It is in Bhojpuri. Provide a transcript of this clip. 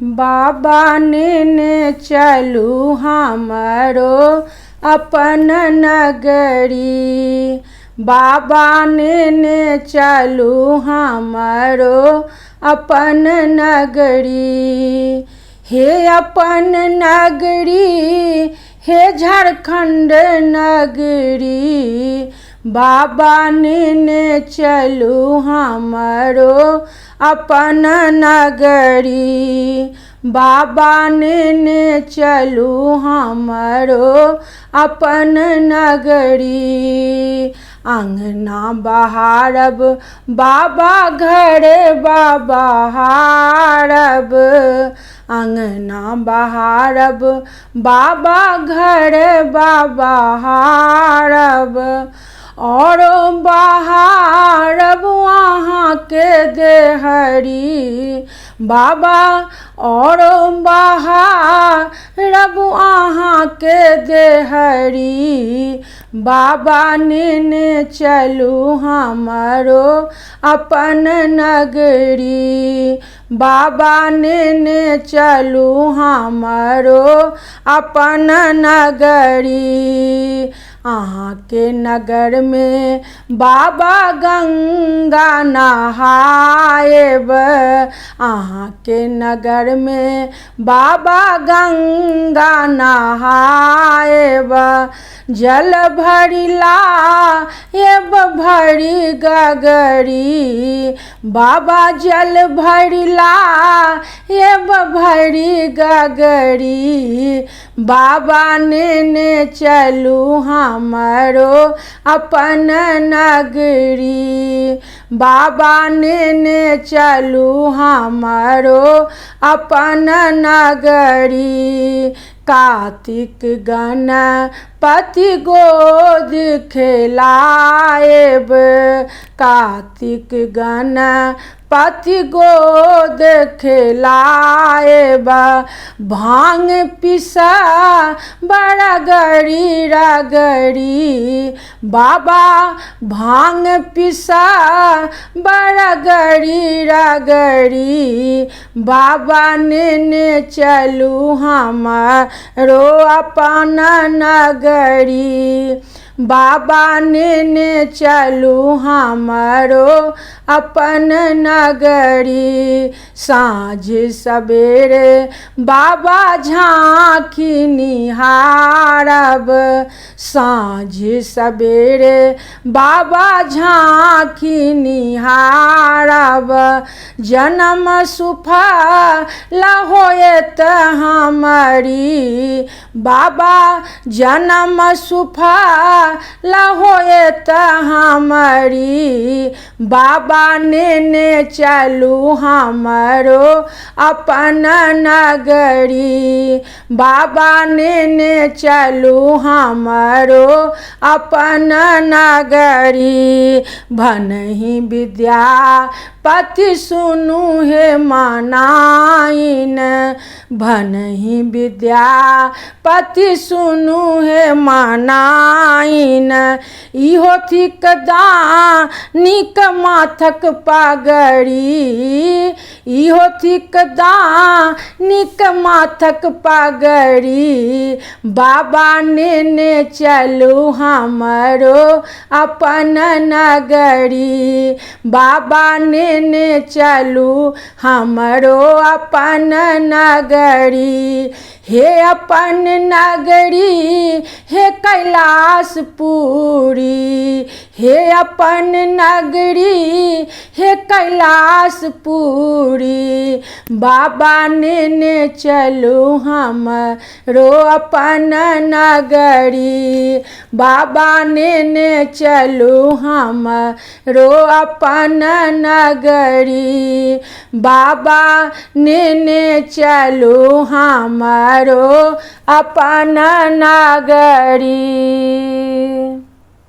बाबा ने चलू हमरो अपन नगरी। बाबा ने चलू हमरो अपन नगरी। हे अपन नगरी हे झारखंड नगरी। बाबा ने चलू हमरो अपन नगरी। बाबा ने चलू हमरो अपन नगरी। अंगना बहारब बाबा घर बाबा हारब। अंगना बहारब बाबा घर बाबा हारब। और बहारब वहाँ के देहरी बाबा। और बहारब वहाँ के देहरी। बाबा ने चलू हमरो अपन नगरी। बाबा ने चलू हमरो अपन नगरी। अहाँ के नगर में बाबा गंगा नहाएब। अहाँ के नगर में बाबा गंगा नहाएब। जल भरिला एब भरी गगरी। बाबा जल भरिला एब भरी गगरी। बाबा ने चलू हमरो अपन नगरी। बाबा ने चलू हमरो अपन नगरी। कार्तिक गणपति गोद खेलाएब। कार्तिक गणपति गोद खेलाएब। भांग पिसा बड़गरी रगरी। बाबा भांग पिसा बड़गरी रगरी। बाबा ने चलू हमरो अपन नगरी। बाबा ने चलू हमरो अपन नगरी। साँझ सवेरे बाबा झांकी निहारब। साँझ सवेरे बाबा झांकी निहारब। जन्म सुफल होएत हमरी। बाबा जन्म सुफल होएत हमरी। बाबा ने चलू हमरो अपन नगरी। बाबा ने चलू हमरो अपन नगरी। भनहि विद्यापति सुनु हे मनाइन। भनहि विद्यापति सुनु हे मनाइन। इहो थिक दानिक माथक पगड़ी। इहो थिक दानिक माथक पगड़ी। बाबा ने चलू हमरो अपन नगरी। बाबा ने चलू हमरो अपन नगरी। हे अपन नगरी हे कैलाशपुरी। हे अपन नगरी हे कैलाशपुरी। बाबा ने चलू हमरो अपन नगरी। बाबा ने चलू हमरो अपन नगरी। बाबा ने चलू हमरो अपन नगरी।